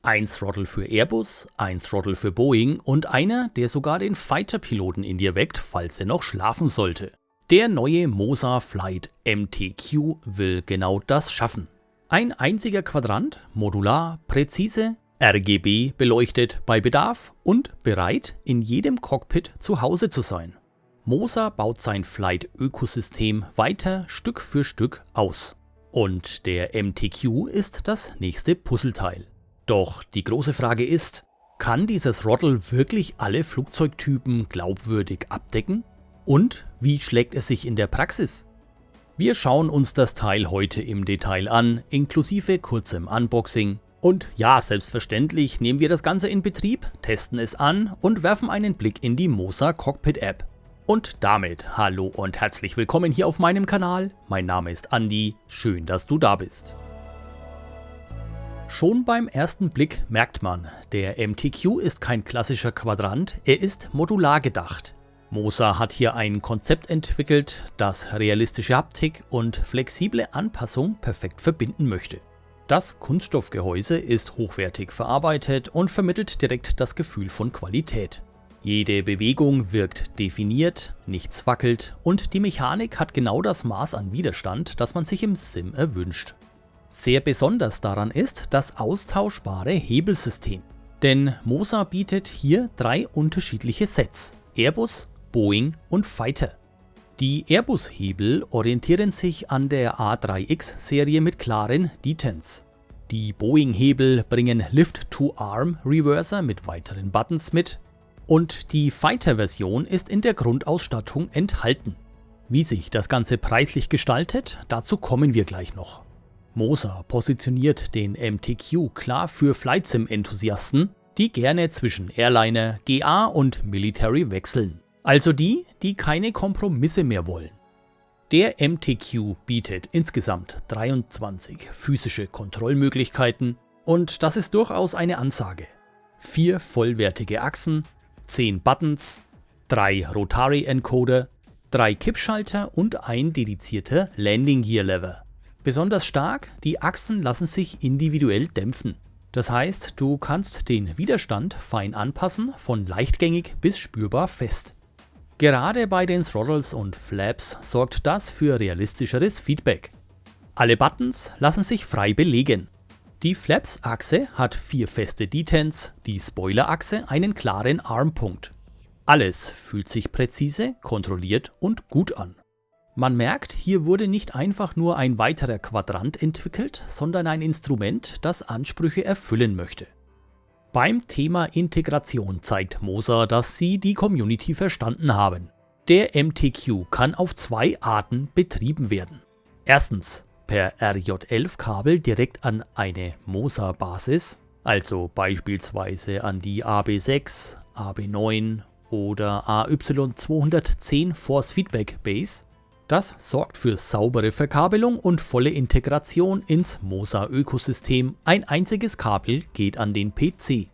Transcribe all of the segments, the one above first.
Ein Throttle für Airbus, ein Throttle für Boeing und einer, der sogar den Fighter-Piloten in dir weckt, falls er noch schlafen sollte. Der neue Mosa Flight MTQ will genau das schaffen. Ein einziger Quadrant, modular, präzise, RGB beleuchtet bei Bedarf und bereit, in jedem Cockpit zu Hause zu sein. Mosa baut sein Flight-Ökosystem weiter Stück für Stück aus. Und der MTQ ist das nächste Puzzleteil. Doch die große Frage ist, kann dieser Throttle wirklich alle Flugzeugtypen glaubwürdig abdecken? Und wie schlägt es sich in der Praxis? Wir schauen uns das Teil heute im Detail an, inklusive kurzem Unboxing. Und ja, selbstverständlich nehmen wir das Ganze in Betrieb, testen es an und werfen einen Blick in die Mosa Cockpit App. Und damit hallo und herzlich willkommen hier auf meinem Kanal. Mein Name ist Andi, schön, dass du da bist. Schon beim ersten Blick merkt man, der MTQ ist kein klassischer Quadrant, er ist modular gedacht. Mosa hat hier ein Konzept entwickelt, das realistische Haptik und flexible Anpassung perfekt verbinden möchte. Das Kunststoffgehäuse ist hochwertig verarbeitet und vermittelt direkt das Gefühl von Qualität. Jede Bewegung wirkt definiert, nichts wackelt und die Mechanik hat genau das Maß an Widerstand, das man sich im Sim erwünscht. Sehr besonders daran ist das austauschbare Hebelsystem. Denn Mosa bietet hier 3 unterschiedliche Sets: Airbus, Boeing und Fighter. Die Airbus-Hebel orientieren sich an der A3X-Serie mit klaren Detents. Die Boeing-Hebel bringen Lift-to-Arm-Reverser mit weiteren Buttons mit. Und die Fighter-Version ist in der Grundausstattung enthalten. Wie sich das Ganze preislich gestaltet, dazu kommen wir gleich noch. Mosa positioniert den MTQ klar für Flight-Sim-Enthusiasten, die gerne zwischen Airliner, GA und Military wechseln. Also die, die keine Kompromisse mehr wollen. Der MTQ bietet insgesamt 23 physische Kontrollmöglichkeiten und das ist durchaus eine Ansage. 4 vollwertige Achsen, 10 Buttons, 3 Rotary-Encoder, 3 Kippschalter und ein dedizierter Landing Gear Lever. Besonders stark, die Achsen lassen sich individuell dämpfen. Das heißt, du kannst den Widerstand fein anpassen, von leichtgängig bis spürbar fest. Gerade bei den Throttles und Flaps sorgt das für realistischeres Feedback. Alle Buttons lassen sich frei belegen. Die Flaps-Achse hat 4 feste Detents, die Spoiler-Achse einen klaren Armpunkt. Alles fühlt sich präzise, kontrolliert und gut an. Man merkt, hier wurde nicht einfach nur ein weiterer Quadrant entwickelt, sondern ein Instrument, das Ansprüche erfüllen möchte. Beim Thema Integration zeigt Mosa, dass sie die Community verstanden haben. Der MTQ kann auf 2 Arten betrieben werden. Erstens per RJ11-Kabel direkt an eine Mosa-Basis, also beispielsweise an die AB6, AB9 oder AY210 Force Feedback Base. Das sorgt für saubere Verkabelung und volle Integration ins Mosa-Ökosystem. Ein einziges Kabel geht an den PC.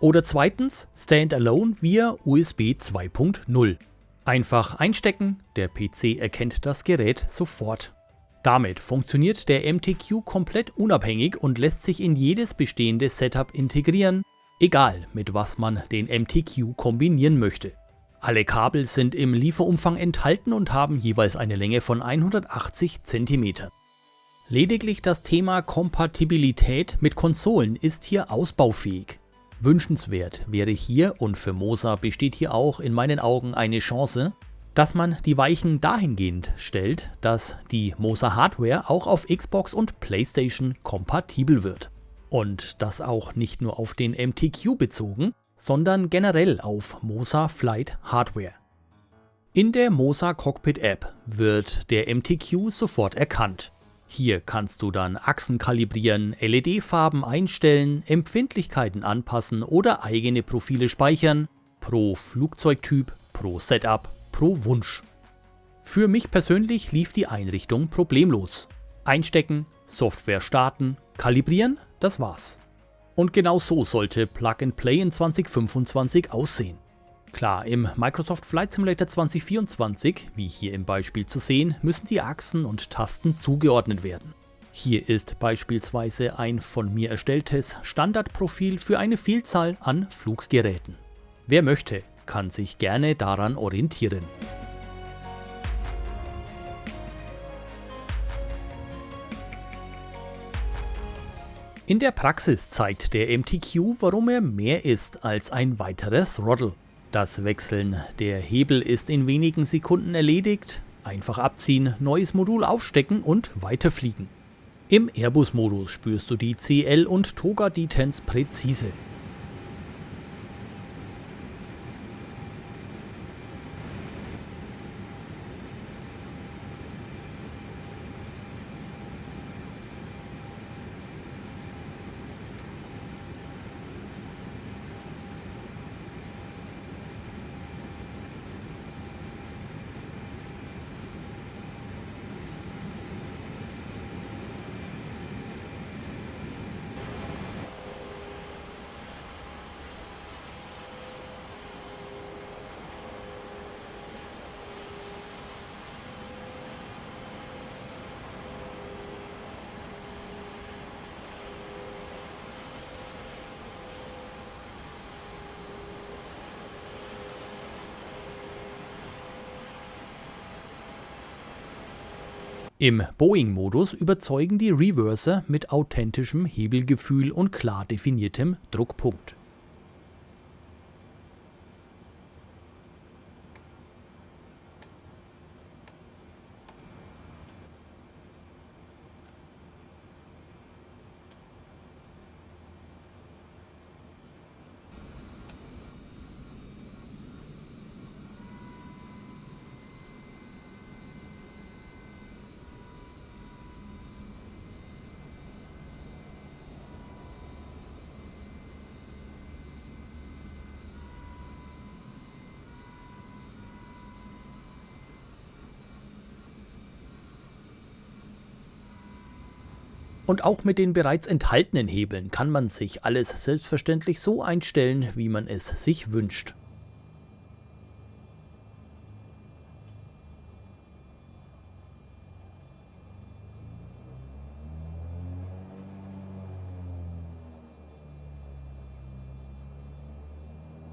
Oder zweitens Standalone via USB 2.0. Einfach einstecken, der PC erkennt das Gerät sofort. Damit funktioniert der MTQ komplett unabhängig und lässt sich in jedes bestehende Setup integrieren, egal mit was man den MTQ kombinieren möchte. Alle Kabel sind im Lieferumfang enthalten und haben jeweils eine Länge von 180 cm. Lediglich das Thema Kompatibilität mit Konsolen ist hier ausbaufähig. Wünschenswert wäre hier, und für Mosa besteht hier auch in meinen Augen eine Chance, dass man die Weichen dahingehend stellt, dass die Mosa Hardware auch auf Xbox und PlayStation kompatibel wird. Und das auch nicht nur auf den MTQ bezogen, sondern generell auf Mosa Flight Hardware. In der Mosa Cockpit App wird der MTQ sofort erkannt. Hier kannst du dann Achsen kalibrieren, LED-Farben einstellen, Empfindlichkeiten anpassen oder eigene Profile speichern, pro Flugzeugtyp, pro Setup, pro Wunsch. Für mich persönlich lief die Einrichtung problemlos. Einstecken, Software starten, kalibrieren, das war's. Und genau so sollte Plug and Play in 2025 aussehen. Klar, im Microsoft Flight Simulator 2024, wie hier im Beispiel zu sehen, müssen die Achsen und Tasten zugeordnet werden. Hier ist beispielsweise ein von mir erstelltes Standardprofil für eine Vielzahl an Fluggeräten. Wer möchte, kann sich gerne daran orientieren. In der Praxis zeigt der MTQ, warum er mehr ist als ein weiteres Throttle. Das Wechseln der Hebel ist in wenigen Sekunden erledigt. Einfach abziehen, neues Modul aufstecken und weiterfliegen. Im Airbus-Modus spürst du die CL- und Toga-Detents präzise. Im Boeing-Modus überzeugen die Reverser mit authentischem Hebelgefühl und klar definiertem Druckpunkt. Und auch mit den bereits enthaltenen Hebeln kann man sich alles selbstverständlich so einstellen, wie man es sich wünscht.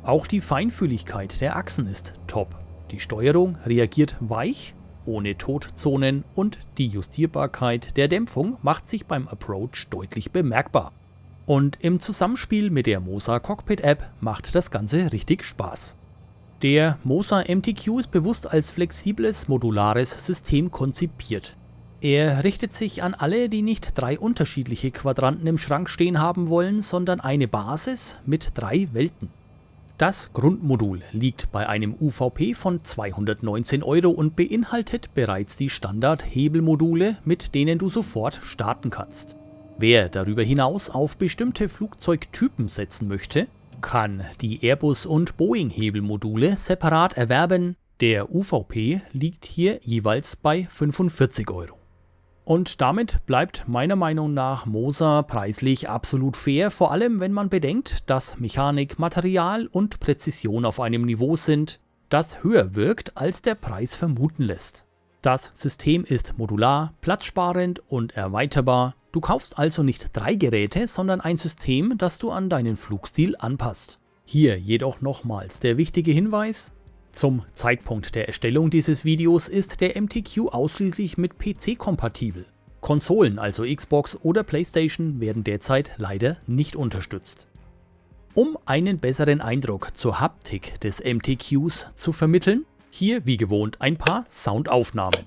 Auch die Feinfühligkeit der Achsen ist top. Die Steuerung reagiert weich, ohne Totzonen und die Justierbarkeit der Dämpfung macht sich beim Approach deutlich bemerkbar. Und im Zusammenspiel mit der Mosa Cockpit App macht das Ganze richtig Spaß. Der Mosa MTQ ist bewusst als flexibles, modulares System konzipiert. Er richtet sich an alle, die nicht 3 unterschiedliche Quadranten im Schrank stehen haben wollen, sondern eine Basis mit 3 Welten. Das Grundmodul liegt bei einem UVP von 219 € und beinhaltet bereits die Standard-Hebelmodule, mit denen du sofort starten kannst. Wer darüber hinaus auf bestimmte Flugzeugtypen setzen möchte, kann die Airbus- und Boeing-Hebelmodule separat erwerben. Der UVP liegt hier jeweils bei 45 €. Und damit bleibt meiner Meinung nach Mosa preislich absolut fair, vor allem wenn man bedenkt, dass Mechanik, Material und Präzision auf einem Niveau sind, das höher wirkt, als der Preis vermuten lässt. Das System ist modular, platzsparend und erweiterbar. Du kaufst also nicht 3 Geräte, sondern ein System, das du an deinen Flugstil anpasst. Hier jedoch nochmals der wichtige Hinweis: Zum Zeitpunkt der Erstellung dieses Videos ist der MTQ ausschließlich mit PC kompatibel. Konsolen, also Xbox oder PlayStation, werden derzeit leider nicht unterstützt. Um einen besseren Eindruck zur Haptik des MTQs zu vermitteln, hier wie gewohnt ein paar Soundaufnahmen.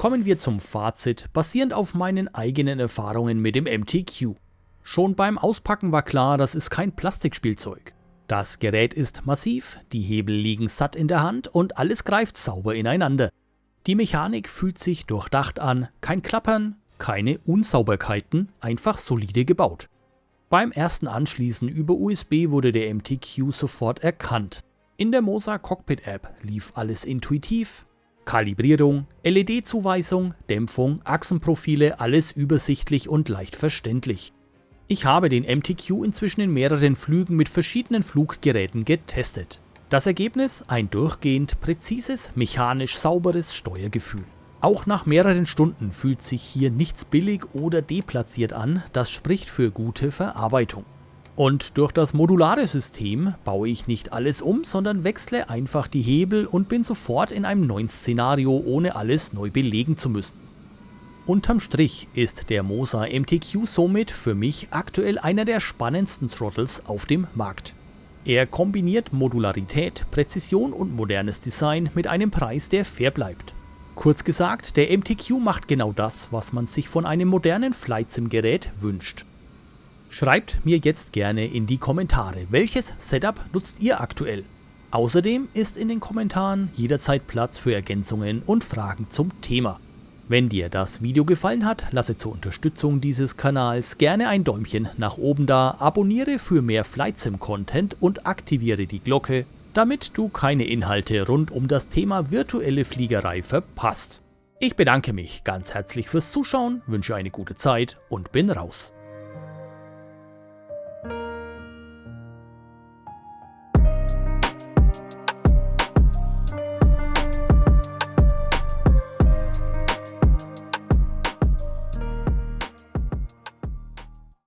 Kommen wir zum Fazit, basierend auf meinen eigenen Erfahrungen mit dem MTQ. Schon beim Auspacken war klar, das ist kein Plastikspielzeug. Das Gerät ist massiv, die Hebel liegen satt in der Hand und alles greift sauber ineinander. Die Mechanik fühlt sich durchdacht an, kein Klappern, keine Unsauberkeiten, einfach solide gebaut. Beim ersten Anschließen über USB wurde der MTQ sofort erkannt. In der Mosa Cockpit App lief alles intuitiv. Kalibrierung, LED-Zuweisung, Dämpfung, Achsenprofile, alles übersichtlich und leicht verständlich. Ich habe den MTQ inzwischen in mehreren Flügen mit verschiedenen Fluggeräten getestet. Das Ergebnis: ein durchgehend präzises, mechanisch sauberes Steuergefühl. Auch nach mehreren Stunden fühlt sich hier nichts billig oder deplatziert an, das spricht für gute Verarbeitung. Und durch das modulare System baue ich nicht alles um, sondern wechsle einfach die Hebel und bin sofort in einem neuen Szenario, ohne alles neu belegen zu müssen. Unterm Strich ist der Mosa MTQ somit für mich aktuell einer der spannendsten Throttles auf dem Markt. Er kombiniert Modularität, Präzision und modernes Design mit einem Preis, der fair bleibt. Kurz gesagt, der MTQ macht genau das, was man sich von einem modernen Flight-Sim-Gerät wünscht. Schreibt mir jetzt gerne in die Kommentare, welches Setup nutzt ihr aktuell? Außerdem ist in den Kommentaren jederzeit Platz für Ergänzungen und Fragen zum Thema. Wenn dir das Video gefallen hat, lasse zur Unterstützung dieses Kanals gerne ein Däumchen nach oben da, abonniere für mehr Flight Sim Content und aktiviere die Glocke, damit du keine Inhalte rund um das Thema virtuelle Fliegerei verpasst. Ich bedanke mich ganz herzlich fürs Zuschauen, wünsche eine gute Zeit und bin raus.